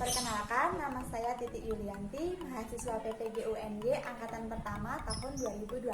Perkenalkan, nama saya Titik Yulianti, mahasiswa PPG UNY angkatan pertama tahun 2020.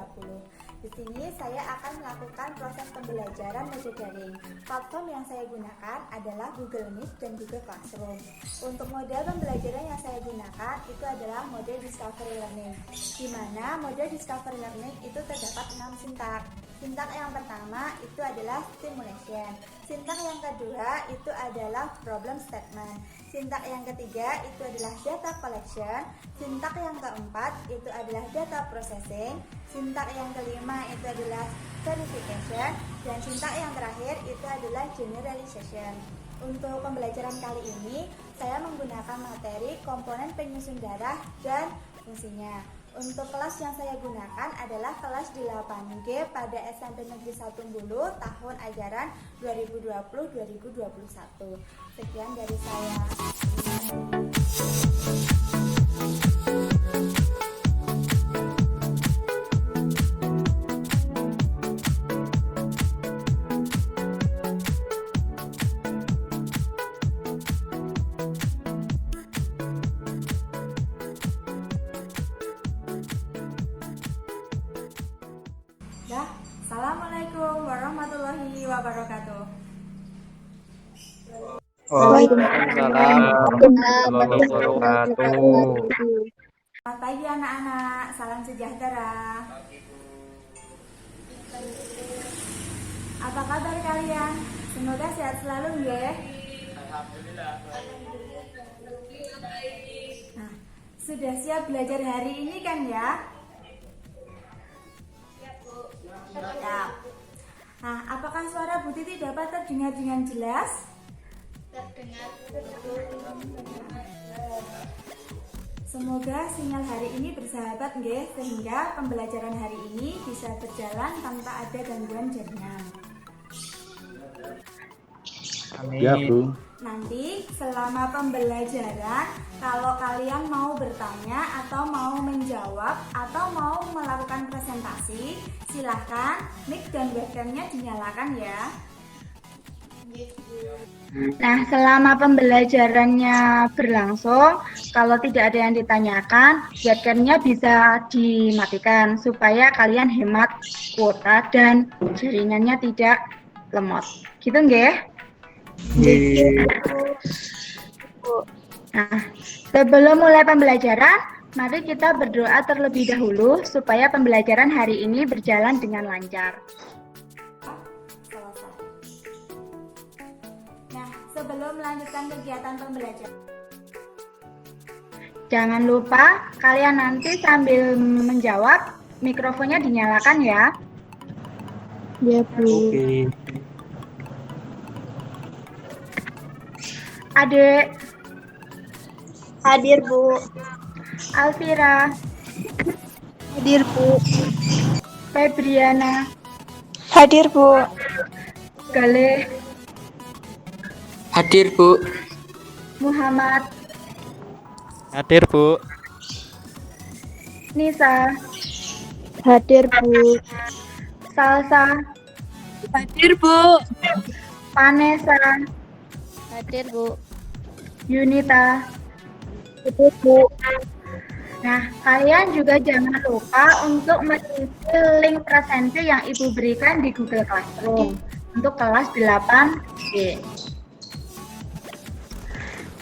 Di sini saya akan melakukan proses pembelajaran media daring. Platform yang saya gunakan adalah Google Meet dan Google Classroom. Untuk model pembelajaran yang saya gunakan itu adalah model Discovery Learning, di mana model Discovery Learning itu terdapat 6 sintak. Sintak yang pertama itu adalah stimulation. Sintak yang kedua itu adalah problem statement. Sintak yang ketiga itu adalah data collection. Sintak yang keempat itu adalah data processing. Sintak yang kelima itu adalah verification. Dan sintak yang terakhir itu adalah generalization. Untuk pembelajaran kali ini saya menggunakan materi komponen penyusun darah dan fungsinya. Untuk kelas yang saya gunakan adalah kelas 8G pada SMP Negeri 1 Bulu tahun ajaran 2020-2021. Sekian dari saya. Assalamualaikum warahmatullahi wabarakatuh. Waalaikumsalam warahmatullahi wabarakatuh. Selamat pagi anak-anak, salam sejahtera. Apa kabar kalian? Semoga sehat selalu ya. Nah, sudah siap belajar hari ini kan ya? Siap. Nah, apakah suara Bu Titi dapat terdengar dengan jelas? Terdengar. Semoga sinyal hari ini bersahabat nggih, sehingga pembelajaran hari ini bisa berjalan tanpa ada gangguan jaringan. Amin. Ya, Bu. Nanti selama pembelajaran, kalau kalian mau bertanya atau mau menjawab atau mau melakukan presentasi, silahkan mic dan webcamnya dinyalakan ya. Nah, selama pembelajarannya berlangsung, kalau tidak ada yang ditanyakan, webcamnya bisa dimatikan supaya kalian hemat kuota dan jaringannya tidak lemot. Gitu nggih? Nah, sebelum mulai pembelajaran, mari kita berdoa terlebih dahulu supaya pembelajaran hari ini berjalan dengan lancar. Selesai. Nah, sebelum melanjutkan kegiatan pembelajaran, Jangan lupa kalian nanti sambil menjawab, mikrofonnya dinyalakan ya. Ya, Bu. Oke. Adik. Hadir, Bu. Alvira. Hadir, Bu. Febriana. Hadir, Bu. Galih. Hadir, Bu. Muhammad. Hadir, Bu. Nisa. Hadir, Bu. Salsa. Hadir, Bu. Vanessa. Hadir, Bu. Yunita. Hadir, Bu. Nah, kalian juga jangan lupa untuk mengisi link presentasi yang Ibu berikan di Google Classroom untuk kelas 8G.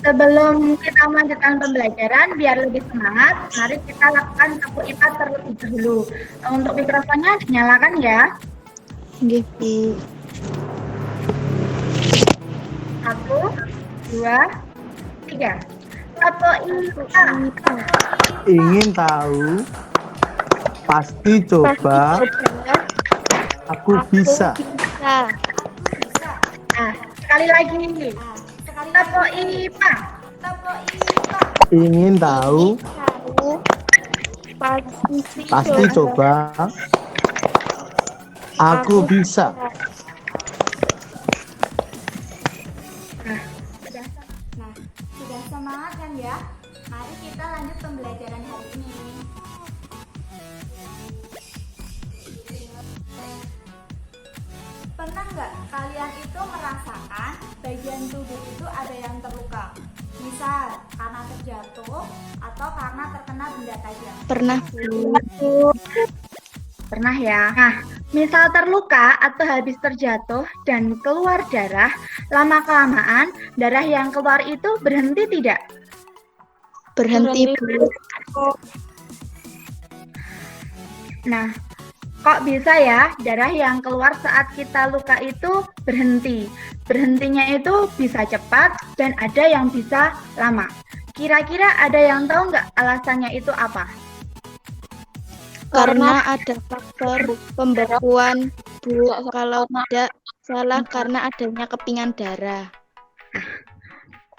Sebelum kita melanjutkan pembelajaran, biar lebih semangat, mari kita lakukan sapu ipat terlebih dahulu. Untuk mikrofonnya dinyalakan ya. Nggih, Bu. 1, 2, 3. Sapu ipat. Ingin tahu? Pasti coba. Aku bisa. Bisa. Nah, sekali lagi. sekali Sapu lagi, ipat. tepuk ipa. Ingin tahu? Tahu. Pasti coba. Aku bisa. Nah, sudah semangat kan ya? Mari kita lanjut pembelajaran hari ini. Pernah nggak kalian itu merasakan bagian tubuh itu ada yang terluka? Misal, terjatuh atau karena terkena benda tajam? Pernah, Bu. Pernah ya. Nah, misal terluka atau habis terjatuh dan keluar darah, lama-kelamaan darah yang keluar itu berhenti tidak? Berhenti, Bu. Nah, kok bisa ya darah yang keluar saat kita luka itu berhenti? Berhentinya itu bisa cepat dan ada yang bisa lama. Kira-kira ada yang tahu nggak alasannya itu apa? Karena ada faktor pembekuan, Bu. Kalau tidak salah karena adanya kepingan darah.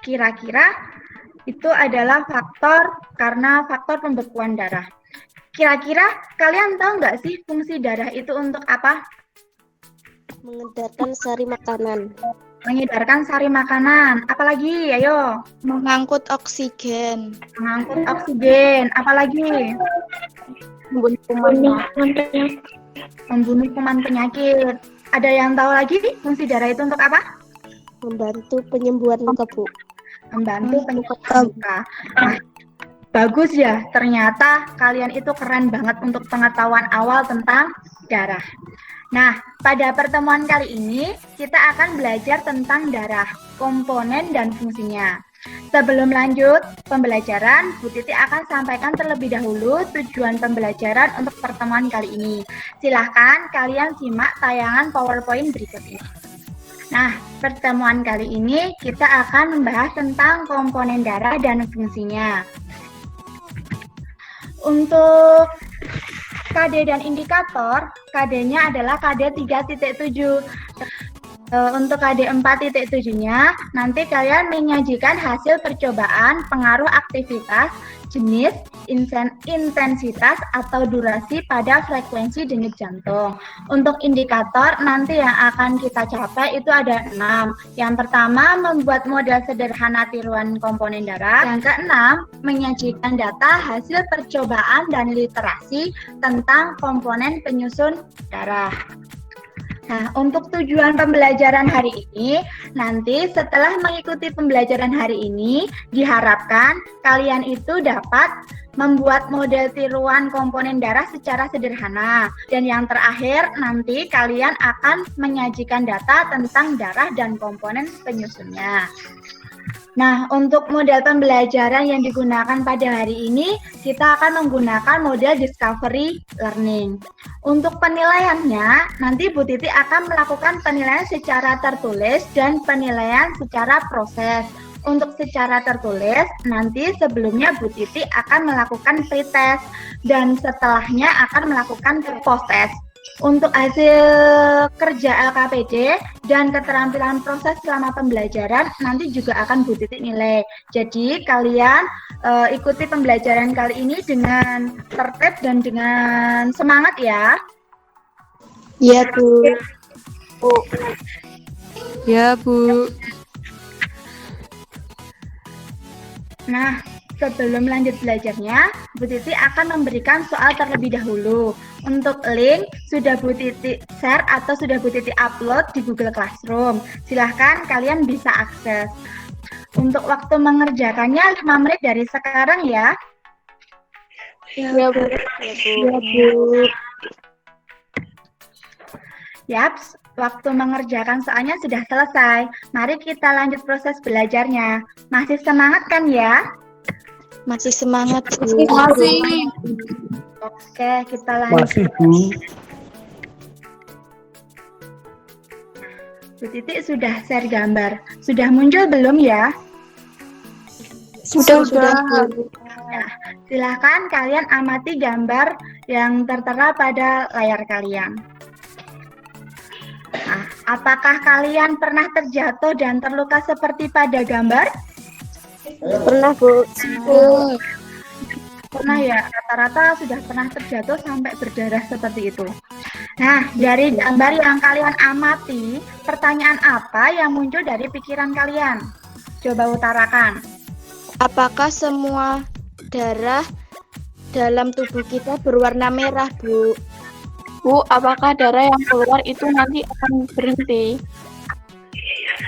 Kira-kira itu adalah karena faktor pembekuan darah. Kira-kira kalian tahu nggak sih fungsi darah itu untuk apa? Mengedarkan sari makanan. Mengedarkan sari makanan. Apalagi? Ayo. Mengangkut oksigen. Mengangkut oksigen. Apalagi? Membunuh kuman penyakit. Ada yang tahu lagi fungsi darah itu untuk apa? Membantu penyembuhan luka, Bu. Membantu penyembuhan luka. Nah, bagus ya, ternyata kalian itu keren banget untuk pengetahuan awal tentang darah. Nah, pada pertemuan kali ini kita akan belajar tentang darah, komponen dan fungsinya. Sebelum lanjut pembelajaran, Bu Titi akan sampaikan terlebih dahulu tujuan pembelajaran untuk pertemuan kali ini. Silahkan kalian simak tayangan PowerPoint berikut ini. Nah, pertemuan kali ini kita akan membahas tentang komponen darah dan fungsinya. Untuk KD dan indikator, KD-nya adalah KD 3.7. Untuk KD 4.7-nya, nanti kalian menyajikan hasil percobaan pengaruh aktivitas, jenis, intensitas, atau durasi pada frekuensi denyut jantung. Untuk indikator, nanti yang akan kita capai itu ada 6. Yang pertama, membuat model sederhana tiruan komponen darah. Yang keenam, menyajikan data hasil percobaan dan literasi tentang komponen penyusun darah. Nah, untuk tujuan pembelajaran hari ini, nanti setelah mengikuti pembelajaran hari ini, diharapkan kalian itu dapat membuat model tiruan komponen darah secara sederhana. Dan yang terakhir, nanti kalian akan menyajikan data tentang darah dan komponen penyusunnya. Nah, untuk model pembelajaran yang digunakan pada hari ini, kita akan menggunakan model Discovery Learning. Untuk penilaiannya, nanti Bu Titi akan melakukan penilaian secara tertulis dan penilaian secara proses. Untuk secara tertulis, nanti sebelumnya Bu Titi akan melakukan pretest dan setelahnya akan melakukan post-test. Untuk hasil kerja LKPD dan keterampilan proses selama pembelajaran nanti juga akan Bu Titi nilai. Jadi kalian ikuti pembelajaran kali ini dengan tertib dan dengan semangat ya. Iya, Bu. Ya, Bu. Nah, sebelum lanjut belajarnya, Bu Titi akan memberikan soal terlebih dahulu. Untuk link, sudah Bu Titi share atau sudah Bu Titi upload di Google Classroom. Silahkan kalian bisa akses. Untuk waktu mengerjakannya 5 menit dari sekarang ya. Iya, Bu. Iya, Bu. Yaps, waktu mengerjakan soalnya sudah selesai. Mari kita lanjut proses belajarnya. Masih semangat kan ya? Masih semangat, Bu. Masih. Oke, kita lanjut. Masih, Bu. Bu Titi sudah share gambar. Sudah muncul belum ya? Sudah, Bu. Nah, silahkan kalian amati gambar yang tertera pada layar kalian. Nah, apakah kalian pernah terjatuh dan terluka seperti pada gambar? Pernah, Bu. Pernah ya, rata-rata sudah pernah terjatuh sampai berdarah seperti itu. Nah, dari gambar yang kalian amati, pertanyaan apa yang muncul dari pikiran kalian? Coba utarakan. Apakah semua darah dalam tubuh kita berwarna merah, Bu? Bu, apakah darah yang keluar itu nanti akan berhenti?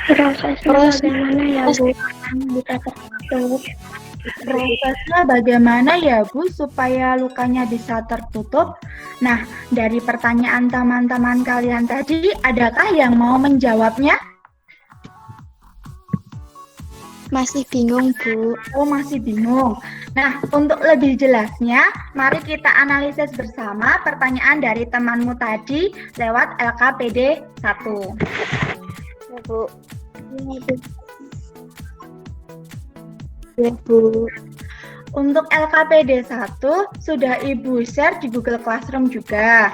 Proses bagaimana ya, Bu? Kita tertutup. Prosesnya bagaimana ya Bu supaya lukanya bisa tertutup? Nah, dari pertanyaan teman-teman kalian tadi, adakah yang mau menjawabnya? Masih bingung, Bu. Oh, masih bingung. Nah, untuk lebih jelasnya, mari kita analisis bersama pertanyaan dari temanmu tadi lewat LKPD 1. Ya, Bu. Ya, Bu. Untuk LKPD 1 sudah Ibu share di Google Classroom juga.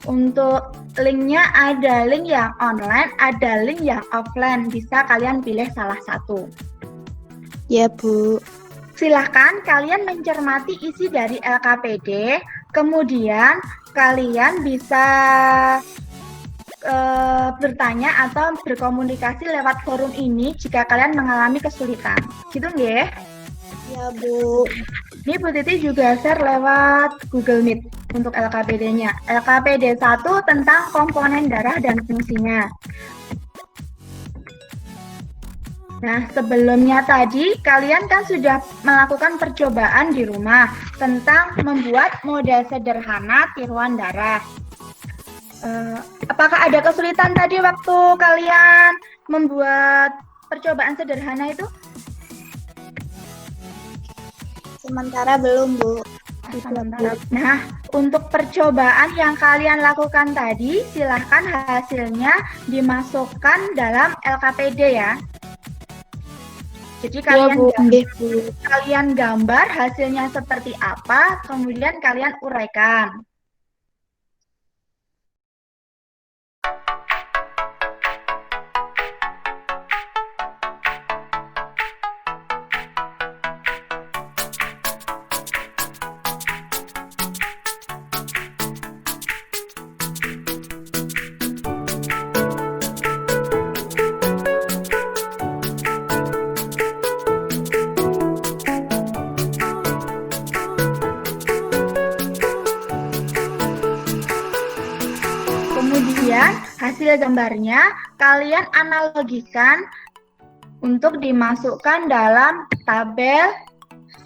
Untuk linknya ada link yang online, ada link yang offline. Bisa kalian pilih salah satu. Ya, Bu. Silahkan kalian mencermati isi dari LKPD, kemudian kalian bisa bertanya atau berkomunikasi lewat forum ini jika kalian mengalami kesulitan. Gitu nggih? Ya, Bu. Ini Bu Titi juga share lewat Google Meet untuk LKPD-nya. LKPD 1 tentang komponen darah dan fungsinya. Nah, sebelumnya tadi kalian kan sudah melakukan percobaan di rumah tentang membuat model sederhana tiruan darah. Apakah ada kesulitan tadi waktu kalian membuat percobaan sederhana itu? Sementara belum, Bu. Nah, untuk percobaan yang kalian lakukan tadi, silahkan hasilnya dimasukkan dalam LKPD ya. Jadi kalian gambar hasilnya seperti apa, kemudian kalian uraikan. Kemudian hasil gambarnya kalian analogikan untuk dimasukkan dalam tabel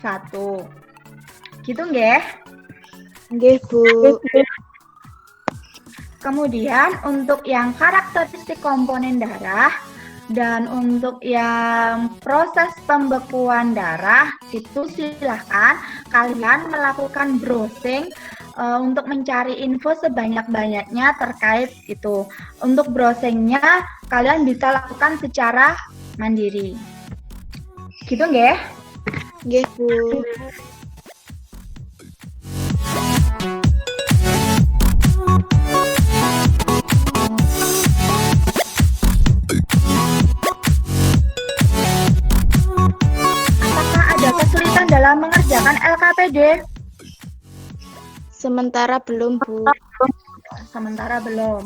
1. Gitu nggih? Nggih, Bu. Kemudian untuk yang karakteristik komponen darah dan untuk yang proses pembekuan darah itu silahkan kalian melakukan browsing untuk mencari info sebanyak-banyaknya terkait itu. Untuk browsingnya kalian bisa lakukan secara mandiri. Gitu nggih? Nggih, Bu. Apakah ada kesulitan dalam mengerjakan LKPD? Sementara belum, Bu. Sementara belum.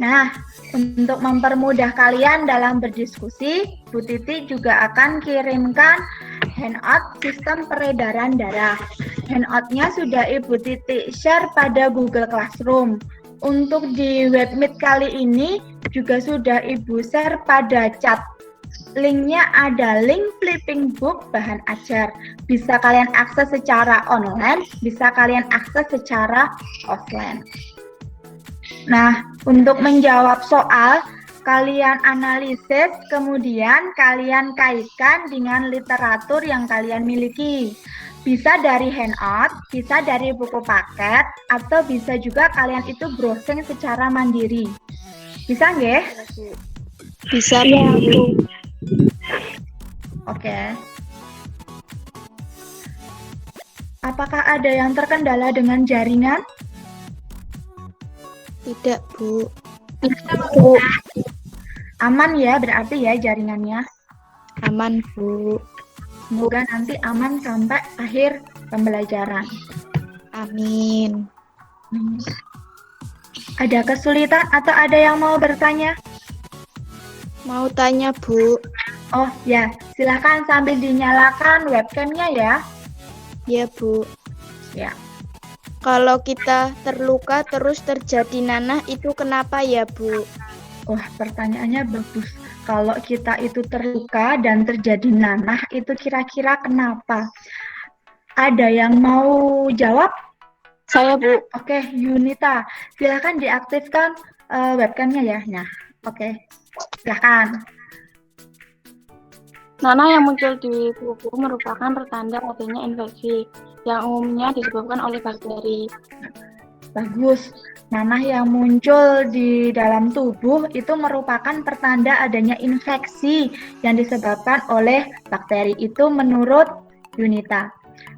Nah, untuk mempermudah kalian dalam berdiskusi, Bu Titi juga akan kirimkan handout sistem peredaran darah. Handoutnya sudah Ibu Titi share pada Google Classroom. Untuk di webmeet kali ini juga sudah Ibu share pada chat. Linknya ada link flipping book bahan ajar. Bisa kalian akses secara online, bisa kalian akses secara offline. Nah, untuk menjawab soal, kalian analisis, kemudian kalian kaitkan dengan literatur yang kalian miliki. Bisa dari handout, bisa dari buku paket, atau bisa juga kalian itu browsing secara mandiri. Bisa nggih? Bisa, Bu. Oke. Apakah ada yang terkendala dengan jaringan? Tidak, Bu. Aman ya berarti ya jaringannya. Aman, Bu. Semoga nanti aman sampai akhir pembelajaran. Amin. Ada kesulitan atau ada yang mau bertanya? Mau tanya, Bu. Oh ya, silahkan sambil dinyalakan webcamnya ya. Ya, Bu. Ya. Kalau kita terluka terus terjadi nanah itu kenapa ya, Bu? Wah, pertanyaannya bagus. kalau kita itu terluka dan terjadi nanah, itu kira-kira kenapa? Ada yang mau jawab? Saya, Bu. Oke, Yunita, silakan diaktifkan webcamnya ya. Nah, oke, silakan. Nanah yang muncul di tubuh merupakan pertanda adanya infeksi yang umumnya disebabkan oleh bakteri. Bagus. Nanah yang muncul di dalam tubuh itu merupakan pertanda adanya infeksi yang disebabkan oleh bakteri. Itu menurut Yunita.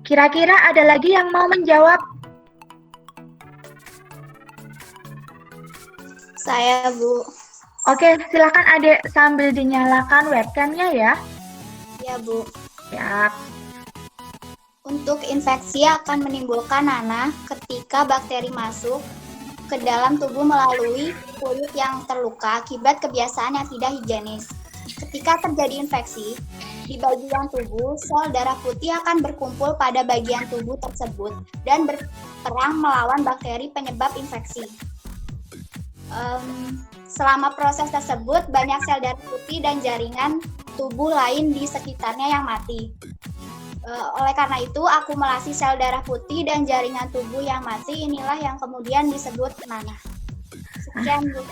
Kira-kira ada lagi yang mau menjawab? Saya, Bu. Oke, silakan Adek sambil dinyalakan webcamnya ya. Ya, Bu. Ya. Untuk infeksi akan menimbulkan nanah ketika bakteri masuk ke dalam tubuh melalui kulit yang terluka akibat kebiasaan yang tidak higienis. Ketika terjadi infeksi, di bagian tubuh, sel darah putih akan berkumpul pada bagian tubuh tersebut dan berperang melawan bakteri penyebab infeksi. Selama proses tersebut, banyak sel darah putih dan jaringan tubuh lain di sekitarnya yang mati. Oleh karena itu, akumulasi sel darah putih dan jaringan tubuh yang mati inilah yang kemudian disebut nanah. Sekian, Bu.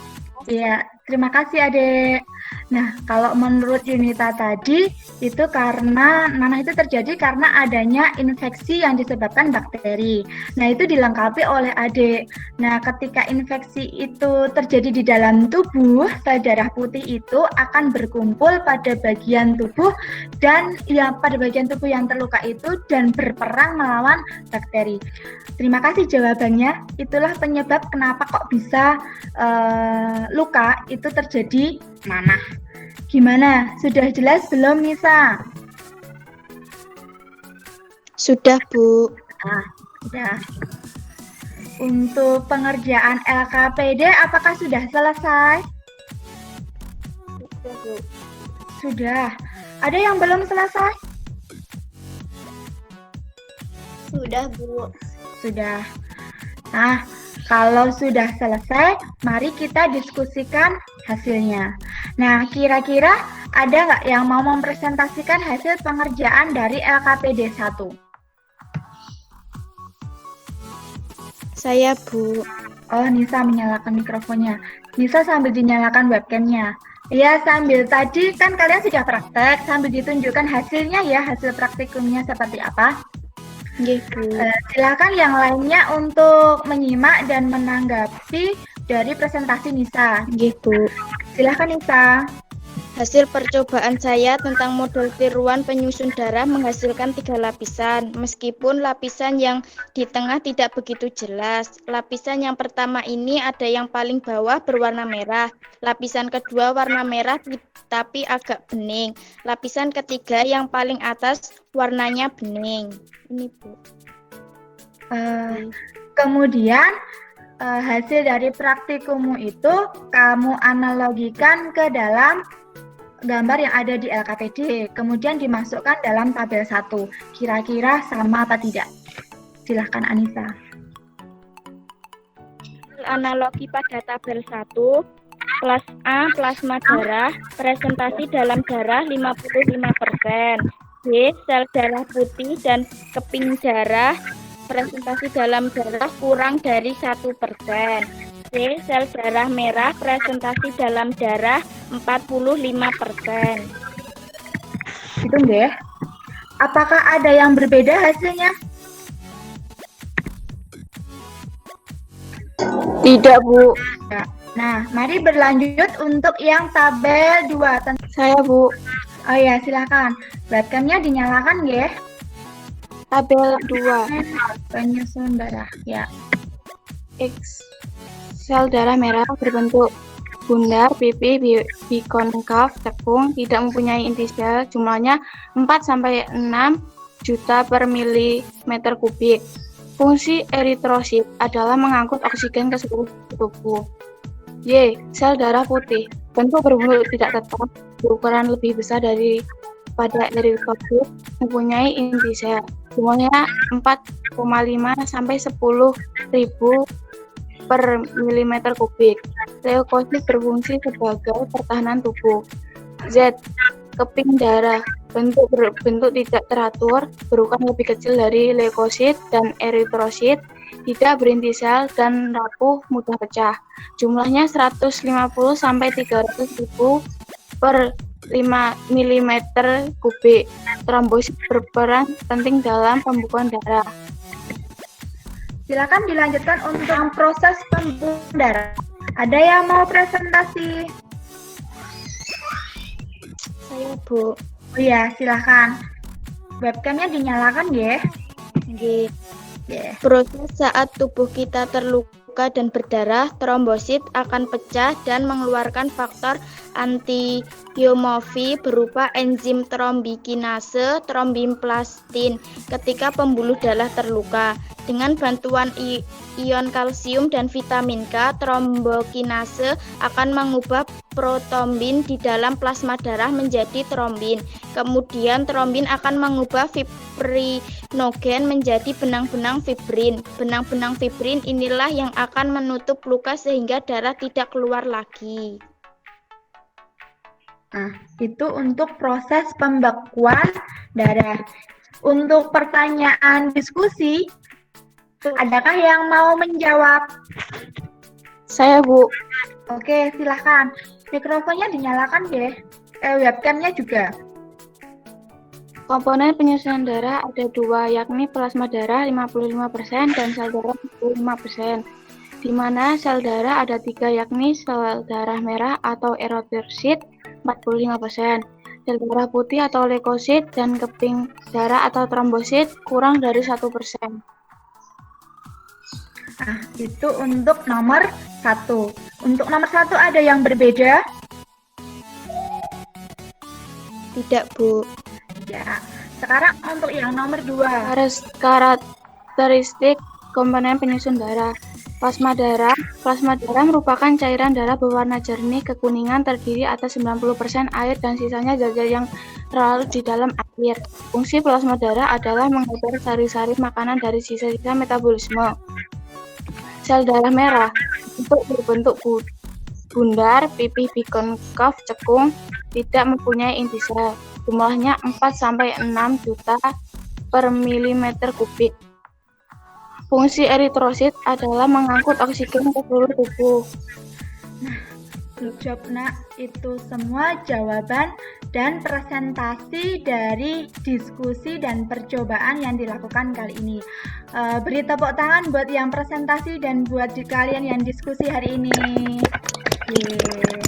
Iya, terima kasih Adek. Nah, kalau menurut Yunita tadi, itu karena nanah itu terjadi karena adanya infeksi yang disebabkan bakteri. Nah, itu dilengkapi oleh Adek. Nah, ketika infeksi itu terjadi di dalam tubuh, sel darah putih itu akan berkumpul pada bagian tubuh dan pada bagian tubuh yang terluka itu dan berperang melawan bakteri. Terima kasih jawabannya. Itulah penyebab kenapa kok bisa luka itu terjadi nanah. Gimana? Sudah jelas belum, Nisa? Sudah, Bu. Sudah. Untuk pengerjaan LKPD apakah sudah selesai? Sudah, Bu. Sudah. Ada yang belum selesai? Sudah, Bu. Sudah. Nah, kalau sudah selesai, mari kita diskusikan hasilnya. Nah, kira-kira ada nggak yang mau mempresentasikan hasil pengerjaan dari LKPD 1? Saya, Bu. Oh, Nisa menyalakan mikrofonnya. Nisa sambil dinyalakan webcamnya. Ya, sambil tadi kan kalian sudah praktek, sambil ditunjukkan hasilnya ya, hasil praktikumnya seperti apa. Silakan yang lainnya untuk menyimak dan menanggapi dari presentasi Nisa. Bu. Silakan Nisa. Hasil percobaan saya tentang model tiruan penyusun darah menghasilkan 3 lapisan. Meskipun lapisan yang di tengah tidak begitu jelas. Lapisan yang pertama ini ada yang paling bawah berwarna merah. Lapisan kedua warna merah tapi agak bening. Lapisan ketiga yang paling atas warnanya bening. Ini, Bu. Kemudian hasil dari praktikummu itu kamu analogikan ke dalam gambar yang ada di LKPD, kemudian dimasukkan dalam tabel 1. Kira-kira sama apa tidak? Silahkan Anissa. Analogi pada tabel 1, kelas A plasma darah, presentasi dalam darah 55%. B, sel darah putih dan keping darah, presentasi dalam darah kurang dari 1%. C, sel darah merah, presentasi dalam darah 45%. Itu enggak? Apakah ada yang berbeda hasilnya? Tidak, Bu. Nah, mari berlanjut untuk yang tabel 2. Saya, Bu. Oh ya, silakan. Webcamnya dinyalakan ya. Tabel 2. Penyusun darah, ya. X. Sel darah merah berbentuk bundar, pipi, bikonkav, cekung, tidak mempunyai inti sel, jumlahnya 4-6 juta per milimeter kubik. Fungsi eritrosit adalah mengangkut oksigen ke seluruh tubuh. Y. Sel darah putih, bentuk berbentuk tidak tetap, berukuran lebih besar daripada eritrosit, mempunyai inti sel, jumlahnya 4,5 sampai 10.000 per milimeter kubik. Leukosit berfungsi sebagai pertahanan tubuh. Z. Keping darah. Berbentuk tidak teratur, berukuran lebih kecil dari leukosit dan eritrosit, tidak berinti sel dan rapuh, mudah pecah. Jumlahnya 150 sampai 300 ribu per 5 mm kubik. Trombosit berperan penting dalam pembekuan darah. Silakan dilanjutkan untuk proses pembekuan darah. Ada yang mau presentasi? Saya, Bu. Oh iya, silakan. Webcamnya dinyalakan ya. Nggih. Ya. Proses saat tubuh kita terluka dan berdarah, trombosit akan pecah dan mengeluarkan faktor antihemofili berupa enzim trombokinase, tromboplastine ketika pembuluh darah terluka. Dengan bantuan ion kalsium dan vitamin K, trombokinase akan mengubah protombin di dalam plasma darah menjadi trombin. Kemudian trombin akan mengubah fibrinogen menjadi benang-benang fibrin. Benang-benang fibrin inilah yang akan menutup luka sehingga darah tidak keluar lagi. Nah, itu untuk proses pembekuan darah. Untuk pertanyaan diskusi, adakah yang mau menjawab? Saya, Bu. Oke, silahkan. Mikrofonnya dinyalakan deh. Webcamnya juga. Komponen penyusunan darah ada dua, yakni plasma darah 55% dan sel darah 55%. Di mana sel darah ada tiga, yakni sel darah merah atau eritrosit 45%, sel darah putih atau leukosit, dan keping darah atau trombosit kurang dari 1%. Nah, itu untuk nomor 1. Untuk nomor 1 ada yang berbeda? Tidak, Bu. Ya. Sekarang untuk yang nomor 2. Karakteristik komponen penyusun darah. Plasma darah merupakan cairan darah berwarna jernih kekuningan, terdiri atas 90% air dan sisanya zat-zat yang terlarut di dalam air. Fungsi plasma darah adalah mengatur sari-sari makanan dari sisa-sisa metabolisme. Sel darah merah berbentuk bundar, pipih bikonkaf, cekung, tidak mempunyai inti sel. Jumlahnya 4-6 juta per milimeter kubik. Fungsi eritrosit adalah mengangkut oksigen ke seluruh tubuh. Good job, Nak. Itu semua jawaban dan presentasi dari diskusi dan percobaan yang dilakukan kali ini. Beri tepuk tangan buat yang presentasi dan buat kalian yang diskusi hari ini. Yeay.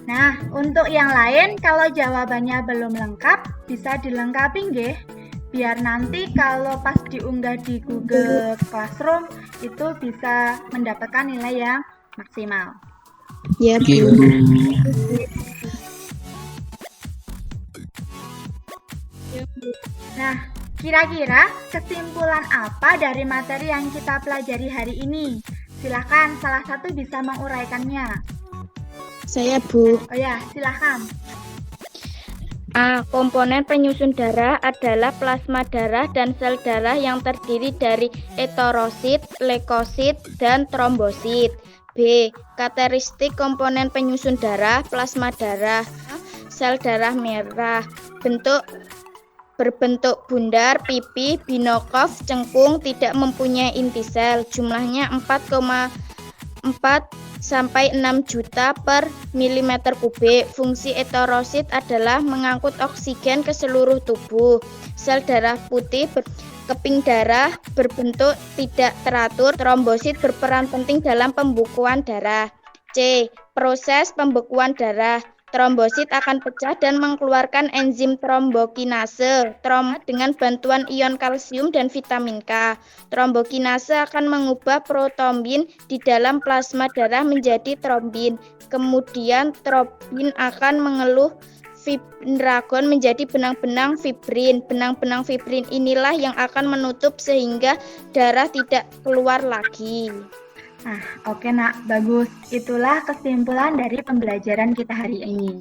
Nah, untuk yang lain, kalau jawabannya belum lengkap, bisa dilengkapi nggih. Biar nanti kalau pas diunggah di Google Classroom, itu bisa mendapatkan nilai yang maksimal. Ya, Bu. Nah, kira-kira kesimpulan apa dari materi yang kita pelajari hari ini? Silahkan salah satu bisa menguraikannya. Saya, Bu. Oh ya, silahkan. A. Komponen penyusun darah adalah plasma darah dan sel darah yang terdiri dari eritrosit, leukosit, dan trombosit. B. Karakteristik komponen penyusun darah, plasma darah, sel darah merah, berbentuk bundar, pipih, bikonkaf, cekung, tidak mempunyai inti sel. Jumlahnya 4-6 juta per milimeter kubik. Fungsi eritrosit adalah mengangkut oksigen ke seluruh tubuh. Sel darah putih keping darah berbentuk tidak teratur. Trombosit berperan penting dalam pembekuan darah. C. Proses pembekuan darah. Trombosit akan pecah dan mengeluarkan enzim trombokinase dengan bantuan ion kalsium dan vitamin K. Trombokinase akan mengubah protombin di dalam plasma darah menjadi trombin. Kemudian trombin akan mengeluh fibrinogen menjadi benang-benang fibrin. Benang-benang fibrin inilah yang akan menutup sehingga darah tidak keluar lagi. Nah, oke Nak, bagus. Itulah kesimpulan dari pembelajaran kita hari ini.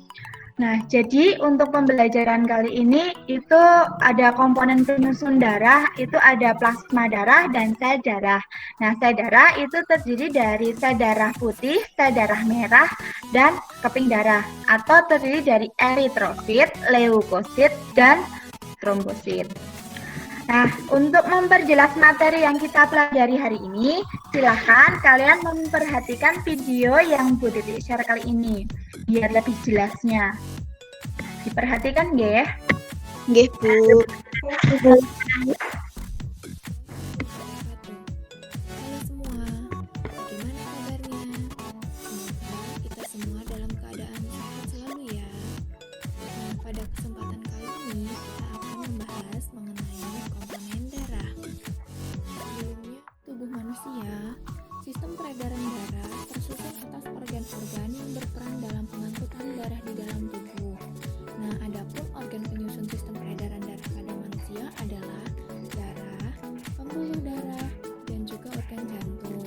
Nah, jadi untuk pembelajaran kali ini itu ada komponen penyusun darah, itu ada plasma darah dan sel darah. Nah, sel darah itu terdiri dari sel darah putih, sel darah merah, dan keping darah, atau terdiri dari eritrosit, leukosit, dan trombosit. Nah, untuk memperjelas materi yang kita pelajari hari ini, silahkan kalian memperhatikan video yang Bu Titi share kali ini, biar lebih jelasnya. Diperhatikan nggih? Nggih, Bu. Halo semua, bagaimana kabarnya? Semoga kita semua dalam keadaan sehat selalu ya. Nah, pada kesempatan kali ini kita akan membahas mengenai komponen darah. Sebelumnya, tubuh manusia, sistem peredaran darah tersusun atas organ-organ yang berperan dalam pengangkutan darah di dalam tubuh. Nah, adapun organ penyusun sistem peredaran darah pada manusia adalah darah, pembuluh darah, dan juga organ jantung.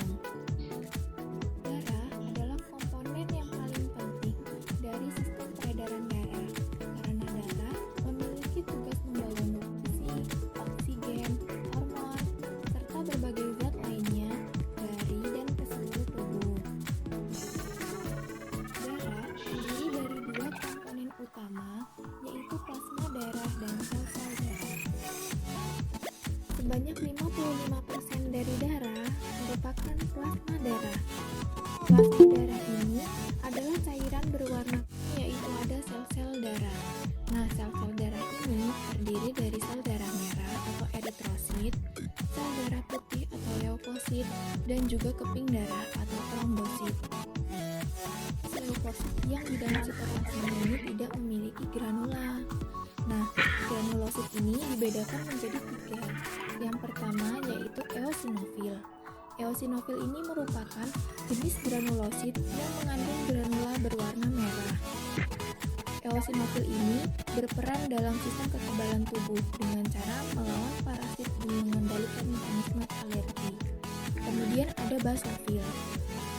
Darah adalah komponen yang paling penting dari sistem peredaran darah karena darah memiliki tugas membawa nutrisi, oksigen, hormon, serta berbagai zat lainnya dari dan ke seluruh tubuh. Darah terdiri dari dua komponen utama, yaitu plasma darah dan sel-sel darah. Sebanyak 55% dari darah merupakan plasma darah. Plasma darah ini adalah cairan berwarna kuning, yaitu ada sel-sel darah. Nah, sel-sel darah ini terdiri dari sel darah merah atau eritrosit, sel darah putih atau leukosit, dan juga keping darah atau trombosit. Leukosit yang di dalam sitoplasma ini tidak memiliki granula. Nah, granulosit ini dibedakan menjadi 3. Yang pertama yaitu eosinofil. Eosinofil ini merupakan jenis granulosit yang mengandung granula berwarna merah. Eosinofil ini berperan dalam sistem kekebalan tubuh dengan cara melawan parasit dan mengendalikan mekanisme alergi. Kemudian ada basofil.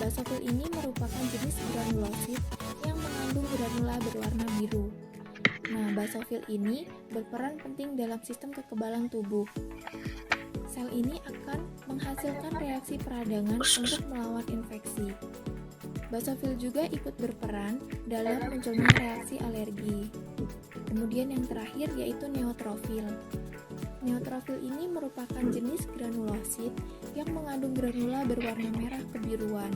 Basofil ini merupakan jenis granulosit yang mengandung granula berwarna biru. Nah, basofil ini berperan penting dalam sistem kekebalan tubuh. Sel ini akan menghasilkan reaksi peradangan untuk melawan infeksi. Basofil juga ikut berperan dalam munculnya reaksi alergi. Kemudian yang terakhir yaitu neutrofil. Neutrofil ini merupakan jenis granulosit yang mengandung granula berwarna merah kebiruan.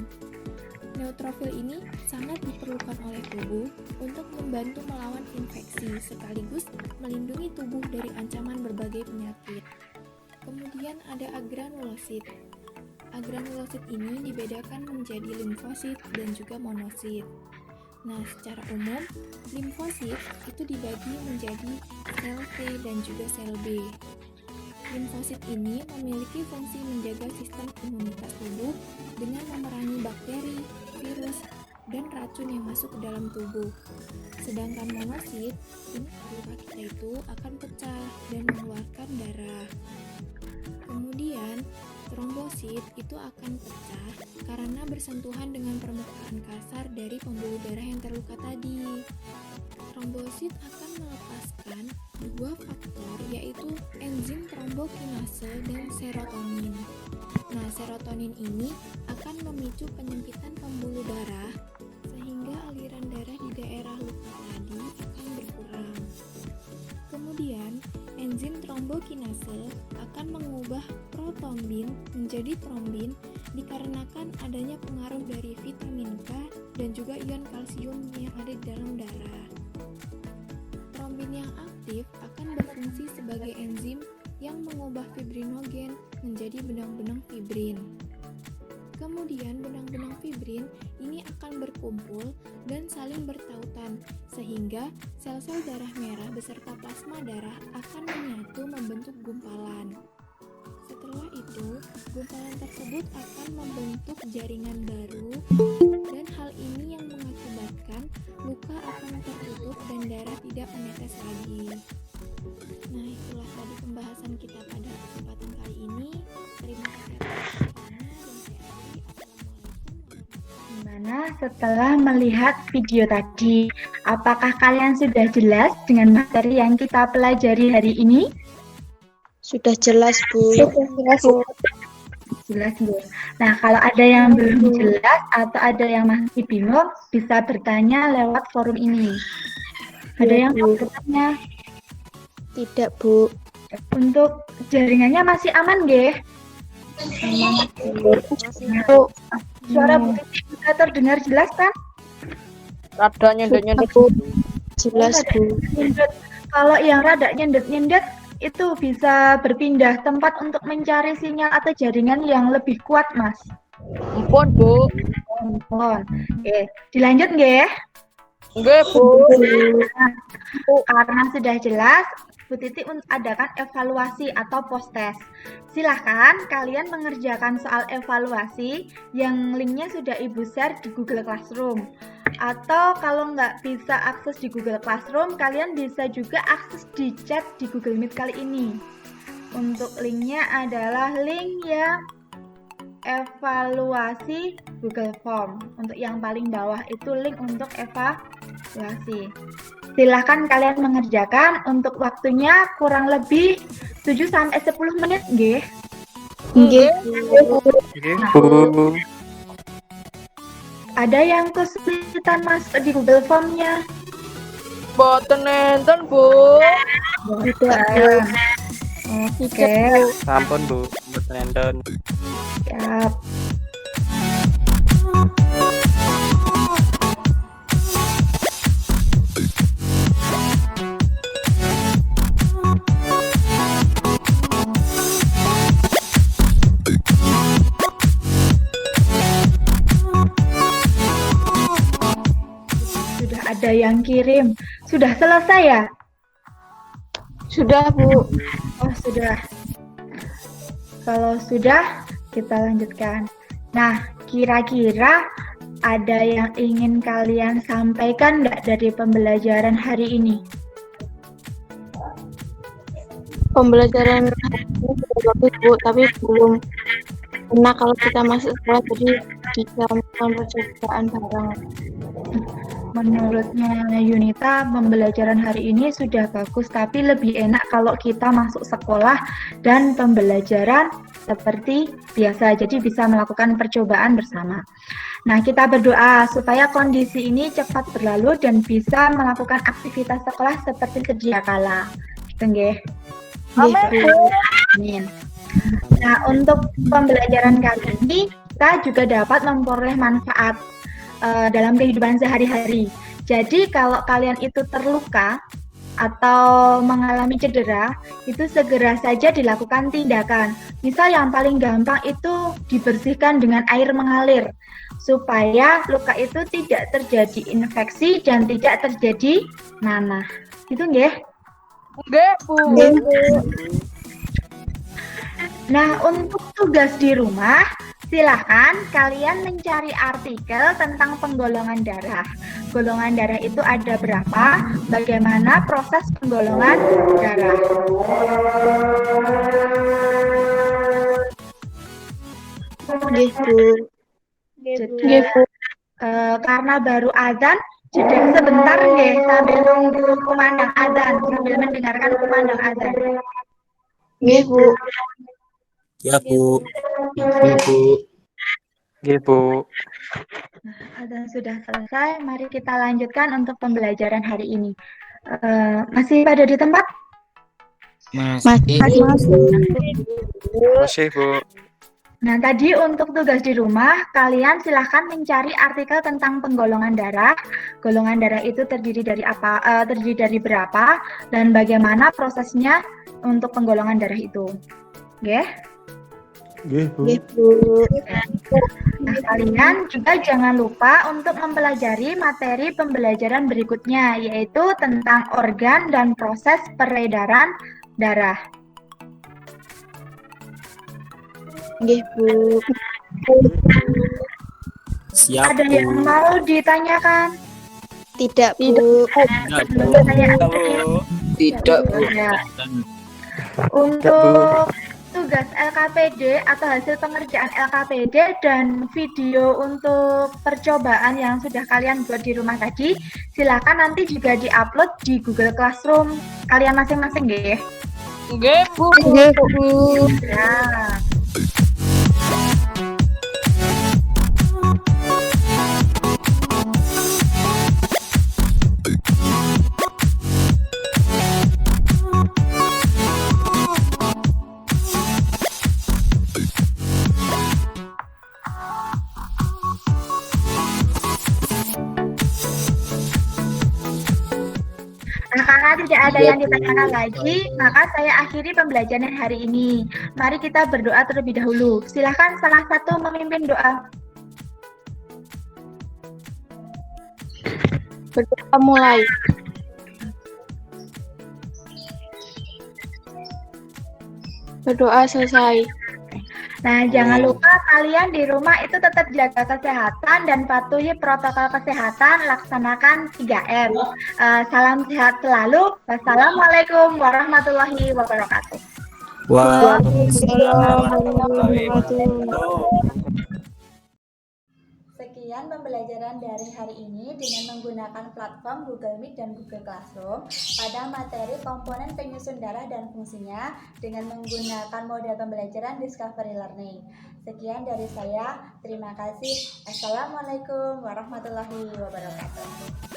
Neutrofil ini sangat diperlukan oleh tubuh untuk membantu melawan infeksi sekaligus melindungi tubuh dari ancaman berbagai penyakit. Kemudian ada agranulosit. Agranulosit ini dibedakan menjadi limfosit dan juga monosit. Nah, secara umum, limfosit itu dibagi menjadi sel T dan juga sel B. Limfosit ini memiliki fungsi menjaga sistem imunitas tubuh dengan memerangi bakteri, virus, dan racun yang masuk ke dalam tubuh. Sedangkan monosit, ini luka kita itu akan pecah dan mengeluarkan darah. Kemudian, trombosit itu akan pecah karena bersentuhan dengan permukaan kasar dari pembuluh darah yang terluka tadi. Trombosit akan melepaskan dua faktor yaitu enzim trombokinase dan serotonin. Nah, serotonin ini akan memicu penyempitan pembuluh darah sehingga aliran darah di daerah luka tadi akan berkurang. Kemudian, enzim trombokinase akan mengubah protombin menjadi trombin dikarenakan adanya pengaruh dari vitamin K dan juga ion kalsium yang ada di dalam darah. Trombin yang aktif akan berfungsi sebagai enzim yang mengubah fibrinogen menjadi benang-benang fibrin. Kemudian benang-benang fibrin ini akan berkumpul dan saling bertautan sehingga sel-sel darah merah beserta plasma darah akan menyatu membentuk gumpalan. Setelah itu, gumpalan tersebut akan membentuk jaringan baru dan hal ini yang mengakibatkan luka akan tertutup dan darah tidak menetes lagi. Nah, itulah tadi pembahasan kita pada kesempatan kali ini. Terima kasih atas perhatiannya dan saya akhiri. Assalamualaikum warahmatullahi wabarakatuh. Nah, setelah melihat video tadi, apakah kalian sudah jelas dengan materi yang kita pelajari hari ini? Sudah jelas, Bu. Jelas, Bu. Nah, kalau ada yang belum jelas atau ada yang masih bingung, bisa bertanya lewat forum ini. Ada yang mau bertanya? Tidak, Bu. Untuk jaringannya masih aman, nggih? Suara Bu Titi bisa terdengar jelas kan? Rada nyendet-nyendet. Jelas, Bu. Nyendet. Kalau yang rada nyendet-nyendet itu bisa berpindah tempat untuk mencari sinyal atau jaringan yang lebih kuat, Mas. Ampun, Bu. Ampun. Oke, dilanjut nggih? Nggih, Bu. Karena sudah jelas, Bu Titi adakan evaluasi atau post-test. Silahkan kalian mengerjakan soal evaluasi yang linknya sudah Ibu share di Google Classroom. Atau kalau nggak bisa akses di Google Classroom, kalian bisa juga akses di chat di Google Meet kali ini. Untuk linknya adalah link yang evaluasi Google Form. Untuk yang paling bawah itu link untuk evaluasi. Silahkan kalian mengerjakan, untuk waktunya kurang lebih 7-10 menit, nggih. Nggih. Bu. Ada yang kesulitan masuk di Google Form-nya? Boten enten, Bu. Tidak. Oke, Sampun, Bu. Mboten enten. siap. Sudah ada yang kirim. Sudah selesai ya? Sudah, Bu. Oh, sudah. Kalau sudah, kita lanjutkan. Nah, kira-kira ada yang ingin kalian sampaikan nggak dari pembelajaran hari ini? Pembelajaran hari ini sudah bagus, Bu, tapi belum enak kalau kita masuk sekolah, jadi bisa melakukan percobaan bareng. Menurutnya Yunita, pembelajaran hari ini sudah bagus, tapi lebih enak kalau kita masuk sekolah dan pembelajaran seperti biasa, jadi bisa melakukan percobaan bersama. Nah, kita berdoa supaya kondisi ini cepat berlalu dan bisa melakukan aktivitas sekolah seperti sedia kala. Gitu, nggih? Amin. Nah, untuk pembelajaran kali ini, kita juga dapat memperoleh manfaat dalam kehidupan sehari-hari. Jadi kalau kalian itu terluka atau mengalami cedera, itu segera saja dilakukan tindakan. Misal yang paling gampang itu dibersihkan dengan air mengalir, supaya luka itu tidak terjadi infeksi dan tidak terjadi nanah. Gitu nggih? Nggih, Bu. Nah, untuk tugas di rumah, silahkan kalian mencari artikel tentang penggolongan darah. Golongan darah itu ada berapa? Bagaimana proses penggolongan darah? Nggih, Bu. Jadi, karena baru azan, jeda sebentar nggih sambil nunggu kumandang azan, sambil mendengarkan kumandang azan. Nggih, Bu. Ya, Bu. Nggih, Bu. Azan sudah selesai, mari kita lanjutkan untuk pembelajaran hari ini. Masih pada di tempat? Masih. Masih, Bu. Nah, tadi untuk tugas di rumah, kalian silahkan mencari artikel tentang penggolongan darah. Golongan darah itu terdiri dari apa? Terdiri dari berapa? Dan bagaimana prosesnya untuk penggolongan darah itu? Oke? Nggih, Bu. Nggih, Bu. Nah, kalian juga jangan lupa untuk mempelajari materi pembelajaran berikutnya, yaitu tentang organ dan proses peredaran darah. Nggih, Bu. Siap, Ada yang Bu. mau ditanyakan? Tidak, Bu. Enggak, Bu. Belum saya Tidak, Bu. Ya. Untuk tugas LKPD atau hasil pengerjaan LKPD dan video untuk percobaan yang sudah kalian buat di rumah tadi, silakan nanti juga diupload di Google Classroom kalian masing-masing ya. Nggih, Bu. Ya. Nah, karena tidak ada yang ditanyakan lagi, maka saya akhiri pembelajaran hari ini. Mari kita berdoa terlebih dahulu. Silahkan salah satu memimpin doa. Berdoa mulai. Berdoa selesai. Nah, jangan lupa kalian di rumah itu tetap jaga kesehatan dan patuhi protokol kesehatan, laksanakan 3M. Salam sehat selalu. Wassalamualaikum warahmatullahi wabarakatuh. Waalaikumsalam warahmatullahi wabarakatuh. Sekian pembelajaran daring hari ini dengan menggunakan platform Google Meet dan Google Classroom pada materi komponen penyusun darah dan fungsinya dengan menggunakan model pembelajaran Discovery Learning. Sekian dari saya, terima kasih. Assalamualaikum warahmatullahi wabarakatuh.